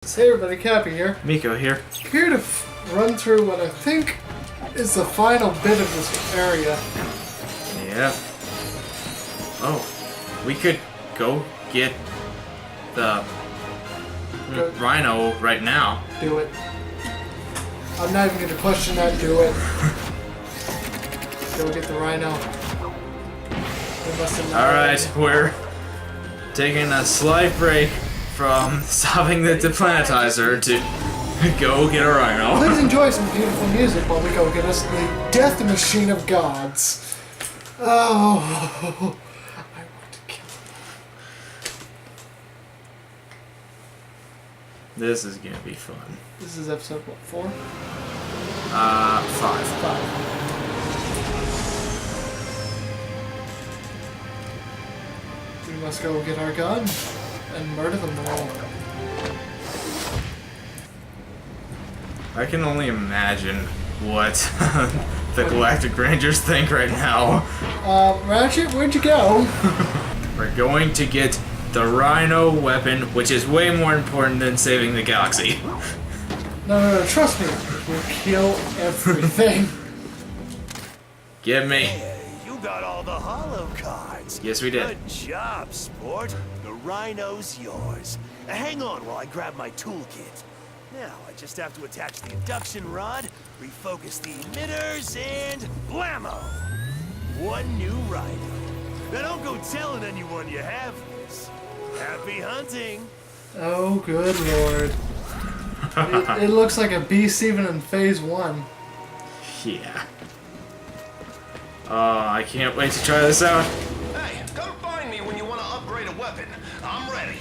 Hey everybody, Cappy here. Miko here. Here to run through what I think is the final bit of this area. Yeah. Oh, we could go get the RYNO right now. Do it. I'm not even going to question that. Do it. Go get the RYNO. Alright, we're taking a slight break from stopping the deplanetizer to go get a RYNO. Please enjoy some beautiful music while we go get us the death machine of gods. Oh, I want to kill him. This is gonna be fun. This is episode, what, 4? 5. 5. We must go get our gun and murder them all. I can only imagine what the Galactic Rangers think right now. Ratchet, where'd you go? We're going to get the RYNO weapon, which is way more important than saving the galaxy. No, trust me. We'll kill everything. Give me. Hey, you got all the holo cards. Yes, we did. Good job, sport. The RYNO's yours. Hang on while I grab my toolkit. Now, I just have to attach the induction rod, refocus the emitters, and blammo! One new RYNO. Now don't go telling anyone you have this. Happy hunting! Oh, good lord. It looks like a beast even in phase 1. Yeah. I can't wait to try this out. Hey, come find me when you want to upgrade a weapon. I'm ready.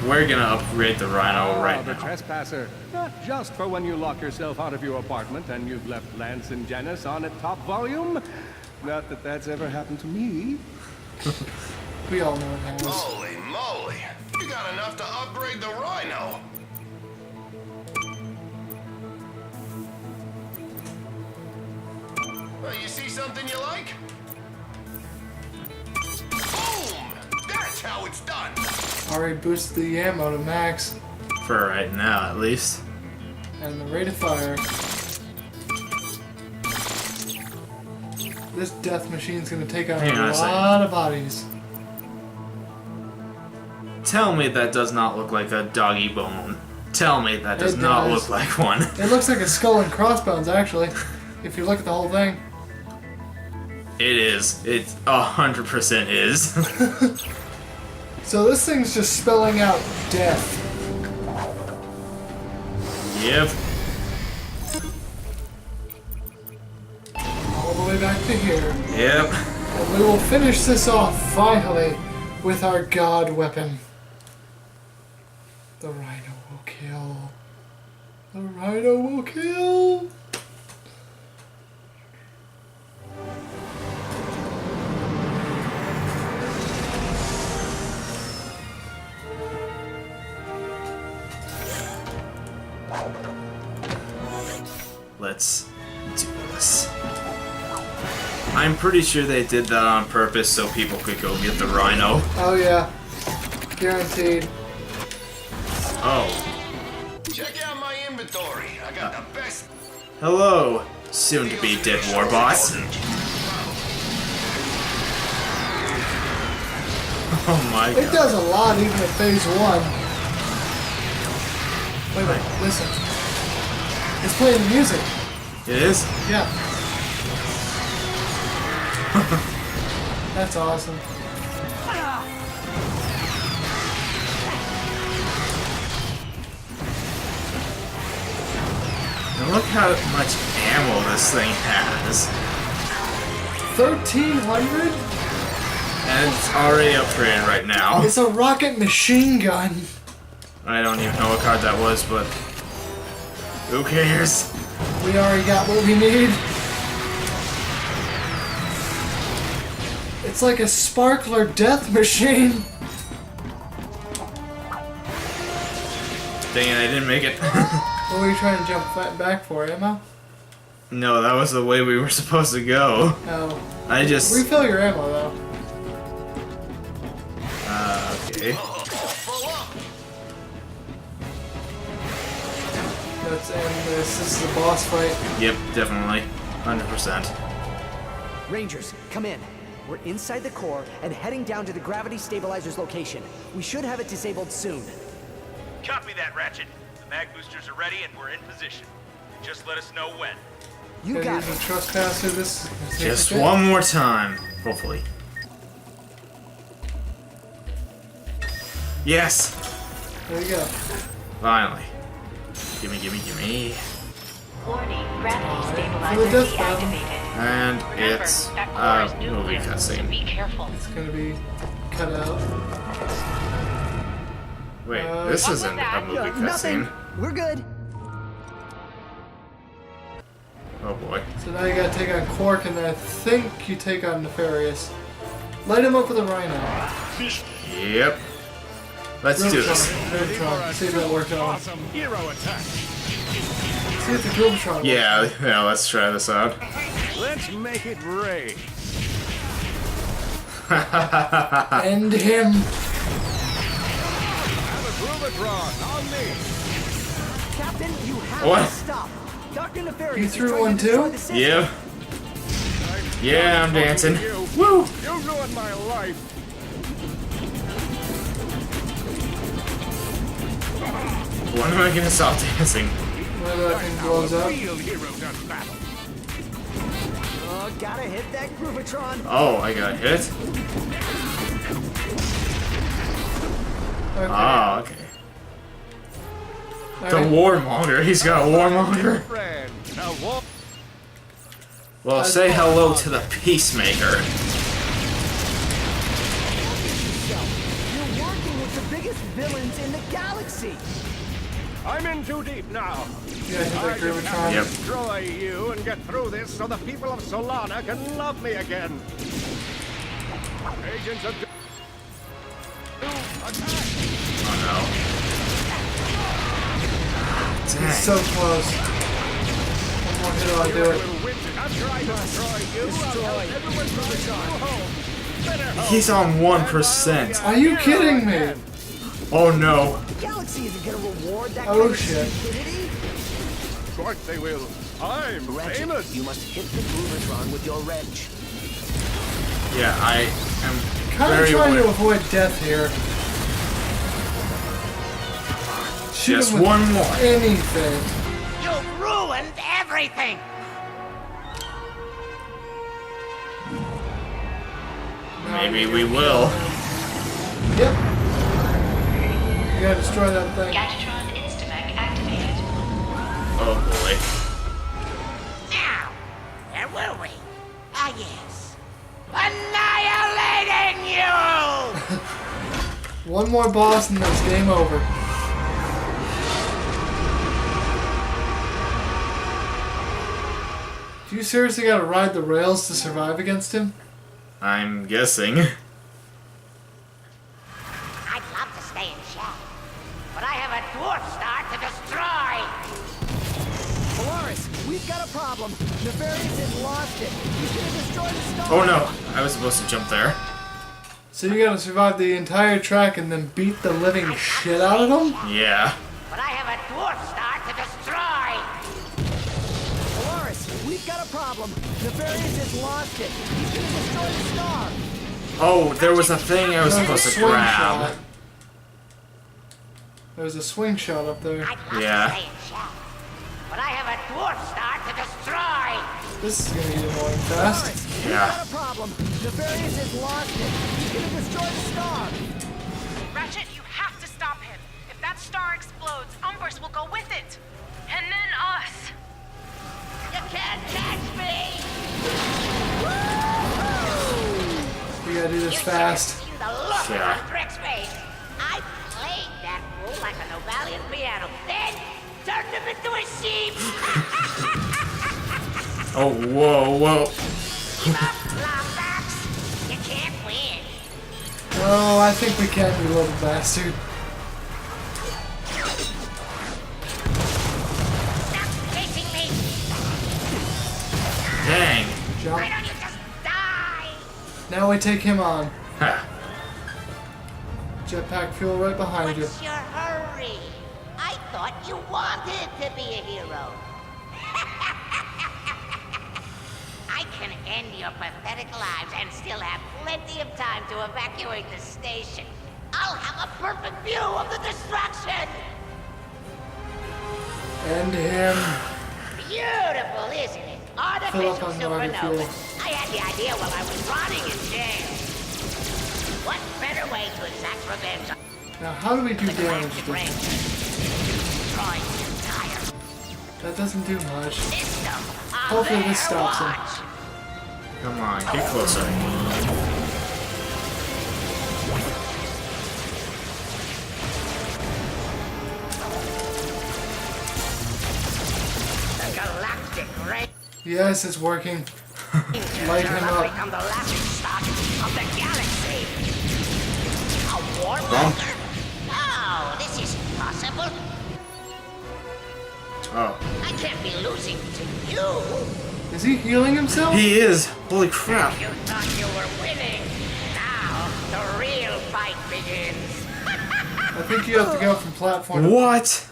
We're gonna upgrade the RYNO right The now. trespasser. Not just for when you lock yourself out of your apartment and you've left Lance and Janice on at top volume. Not that that's ever happened to me. We all know it has. Holy moly. You got enough to upgrade the RYNO. Well, you see something you like? Boom! That's how it's done. Already boosted the ammo to max. For right now, at least. And the rate of fire. This death machine's gonna take out Hang on a a second. lot of bodies. Tell me that does not look like a doggy bone. Tell me that does It not does. look like one. It looks like a skull and crossbones, actually. If you look at the whole thing. It is. It 100% is. So this thing's just spelling out death. Yep. All the way back to here. Yep. And we will finish this off, finally, with our god weapon. The RYNO will kill. The RYNO will kill. Let's do this. I'm pretty sure they did that on purpose so people could go get the RYNO. Oh yeah. Guaranteed. Oh. Check out my inventory. I got the best. Hello, soon-to-be dead war boss. Oh my It god. does a lot even at phase 1. Wait a minute, listen. It's playing the music. It is? Yeah. That's awesome. And look how much ammo this thing has. 1,300? And it's already upgraded right now. It's a rocket machine gun. I don't even know what card that was, but who cares? We already got what we need. It's like a sparkler death machine. Dang it, I didn't make it. What were you trying to jump back for, ammo? No, that was the way we were supposed to go. Oh. I just... Refill your ammo, though. Okay. Full up. Let's end this. This is a boss fight. Yep, definitely. 100%. Rangers, come in. We're inside the core and heading down to the gravity stabilizer's location. We should have it disabled soon. Copy that, Ratchet. The mag boosters are ready and we're in position. Just let us know when. You Gotta got use it. a trespasser. This is gonna take Just a bit. one more time, hopefully. Yes! There you go. Finally. Gimme, gimme, gimme. Warning, gravity For the stabilizer death battle. deactivated. And Remember, it's that core is movie nuclear, so cutscene. be careful. It's gonna be cut out. Wait, Uh, this What isn't was that? a movie Nothing. cutscene. We're good. Oh boy. So now you gotta take on Quark, and then I think you take on Nefarious. Light him up with a Rhino. Yep. Let's do this. Groovitron. See if that worked out. Awesome hero attack. See if the Groovitron works. Yeah, let's try this out. Let's make it rain. End him. Have a Groovitron on me. Captain, you have What? to stop. Dr. Nefarious You is threw trying one to destroy too? the system. Yeah. Yeah, I'm dancing. You. Woo! You ruined my life. When am I gonna stop dancing? Where that thing blows A up. real hero does battle. Oh, gotta hit that Groovitron. Oh, I got hit? Okay. Oh, okay. The Alright. Warmonger. He's got a Warmonger. Friend. Now walk. Well, say hello to the Peacemaker. You're working with the biggest villains in the galaxy. I'm in too deep now. You gotta hit I that just have Groovitron. to Yep. destroy you and get through this so the people of Solana can love me again. Agents of... Attack! Oh no. He's Dang. so close. One more hit, I'll do it. Little witch, after I destroy you, I'll help everyone drive you home. Better hope. He's on 1%. Are you kidding me? Oh no. The galaxy isn't gonna reward that Oh, kind of shit. stupidity. Of course they will. I'm Ratchet, famous. you must hit the Groovitron with your wrench. Yeah, I am Kind of very trying to aware. avoid death here. Shoot Just him with one more. anything. You've ruined everything! Maybe we will. Yep. You gotta destroy that thing. Gadgetron Instamag activated. Oh boy. Now, where were we? Ah, yes. Annihilating you! One more boss and then it's game over. Do you seriously gotta ride the rails to survive against him? I'm guessing. I'd love to stay in shadow, but I have a dwarf star to destroy! Polaris, we've got a problem. Nefarious has lost it. He's gonna destroy the star. Oh no. I was supposed to jump there. So you gotta survive the entire track and then beat the living shit out of him? Yeah. But I have a dwarf star to destroy! Polaris, we've got a problem. Nefarious has lost it. He's gonna destroy the star. Oh, there was a thing I was There's a supposed to swing grab. shot. There's a swing shot up there. I'd love Yeah. to stay in shadow, but I have a dwarf star to destroy! This is gonna get annoying fast. Polaris, we've Yeah. got a problem. Nefarious has lost it. He's gonna destroy the star. Ratchet, you have to stop him. If that star explodes, Umbers will go with it. And then us. You can't catch me! You gotta do this You fast. should have seen the look Yeah. on Trick's face. I played that fool like a Novalian piano, then turned him into a sheep! Oh, whoa, whoa. Give up, Lombax! You can't win! Oh, I think we can, you little bastard. Stop chasing me! Dang. Why Jump. don't you just die? Now we take him on. Ha. Jetpack fuel right behind you. What's your hurry? I thought you wanted to be a hero. I can end your pathetic lives and still have plenty of time to evacuate the station. I'll have a perfect view of the destruction! And him. Beautiful, isn't it? Artificial supernovas. I had the idea while I was rotting in jail. What better way to exact revenge on Now, how do we do the damage Galactic to this? Rangers? Destroy the entire That doesn't do much. system. Hopefully this stops him. Watch. Come on, get closer. The Galactic Rangers Yes, it's working. Light him have up. become the laughing stock of the galaxy. A warmonger? No, this isn't possible. Oh. I can't be losing to you. Is he healing himself? He is! Holy crap. You thought you were winning. Now the real fight begins. I think you have to go from platform to... What?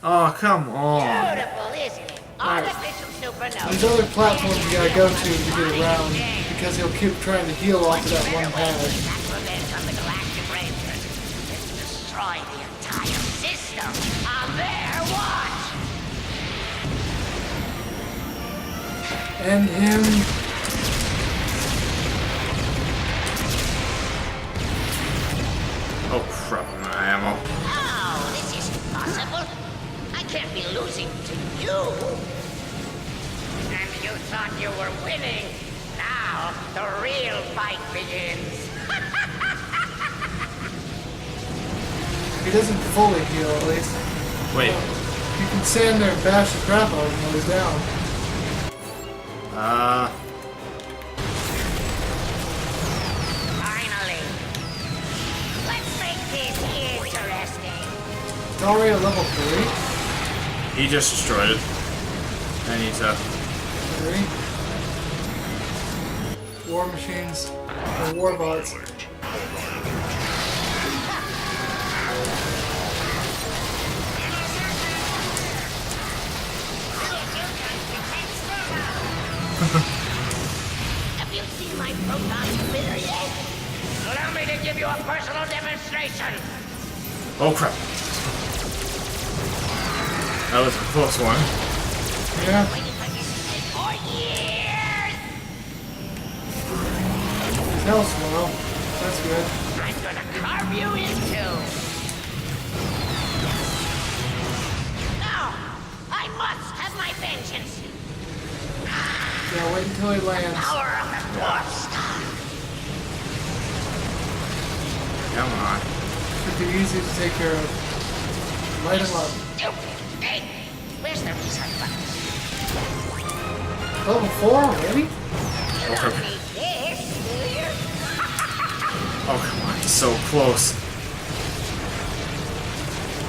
Oh, come on. Beautiful, isn't it? Artificial supernova. There's other platforms you gotta go to get around, because he'll keep trying to heal off of that one pad. That's revenge on the Galactic Rangers. It's destroy the entire system on their watch. And him. Oh crap, I'm out of ammo. Oh, this isn't possible. I can't be losing to you. And you thought you were winning. Now the real fight begins. He doesn't fully heal, at least. Wait. You can stand there and bash the crap out of him while he's down. Finally. Let's make this interesting. It's already at level 3. He just destroyed it. I need to... 3. War machines. Or war bots. Have you seen my proton emitter yet? Allow me to give you a personal demonstration. Oh crap. That was a close one. Yeah. Waiting for this for years. He's hell slow. That's good. I'm gonna carve you in two. Now, I must have my vengeance. Yeah, wait until he lands. Power of the North Star. Come on. Should be easy to take care of. Light him up. Stupid thing. Where's the reset button? Level 4 already? You don't need this, do you? Oh come on, he's so close.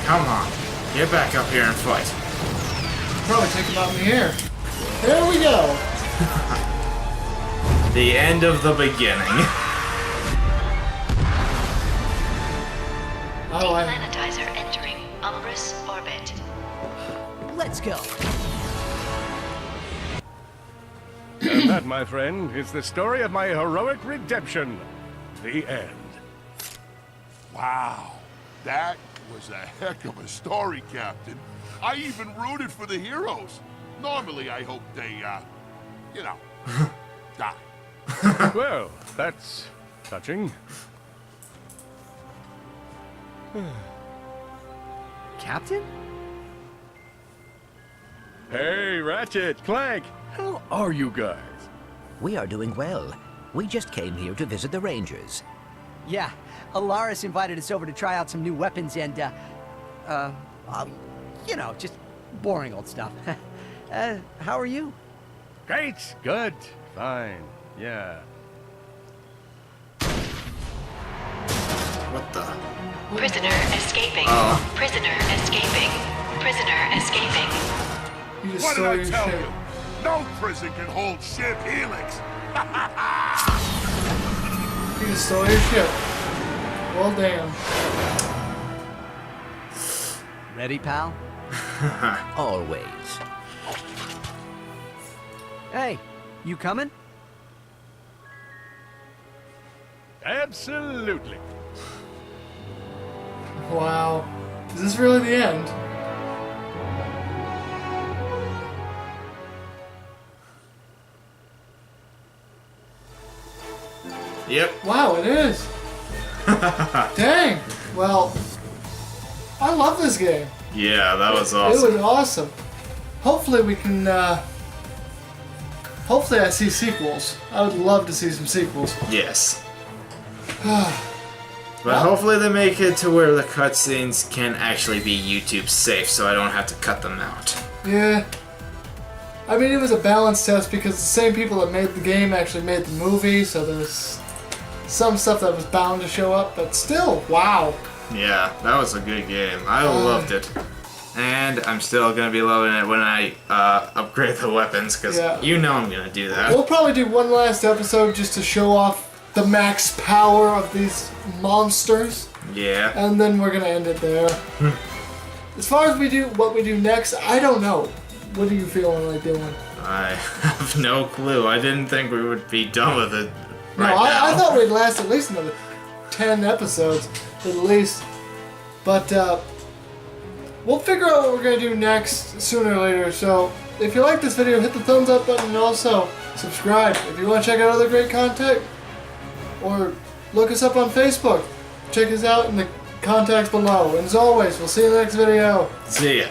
Come on. Get back up here and fight. Probably take him out in the air. There we go. The end of the beginning. Oh, Planetizer entering Umbrus orbit. Let's go. And that, my friend, is the story of my heroic redemption. The end. Wow, that was a heck of a story, Captain. I even rooted for the heroes. Normally, I hope they, you know, die. Well, that's touching. Captain? Hey, Ratchet, Clank, how are you guys? We are doing well. We just came here to visit the Rangers. Yeah, Alaris invited us over to try out some new weapons and, you know, just boring old stuff. How are you? Great, good, fine, yeah. What the? Prisoner escaping. Oh. Prisoner escaping. Prisoner escaping. You just What did stole I your tell ship. you? No prison can hold ship Helix. You just stole your ship. Well, damn. Ready, pal? Always. Hey, you coming? Absolutely. Wow. Is this really the end? Yep. Wow, it is. Dang. Well, I love this game. Yeah, that was It awesome. was awesome. Hopefully we can, hopefully I see sequels. I would love to see some sequels. Yes. But hopefully they make it to where the cutscenes can actually be YouTube safe, so I don't have to cut them out. Yeah. I mean, it was a balance test because the same people that made the game actually made the movie, so there's some stuff that was bound to show up, but still, wow. Yeah, that was a good game. I loved it. And I'm still going to be loving it when I upgrade the weapons, because you know I'm going to do that. We'll probably do one last episode just to show off the max power of these monsters. Yeah. And then we're going to end it there. As far as what we do next, I don't know. What are you feeling like doing? I have no clue. I didn't think we would be done with it No, right now. I thought we'd last at least another 10 episodes, at least. But we'll figure out what we're going to do next sooner or later. So if you like this video, hit the thumbs up button and also subscribe. If you want to check out other great content, or look us up on Facebook. Check us out in the contacts below. And as always, we'll see you in the next video. See ya.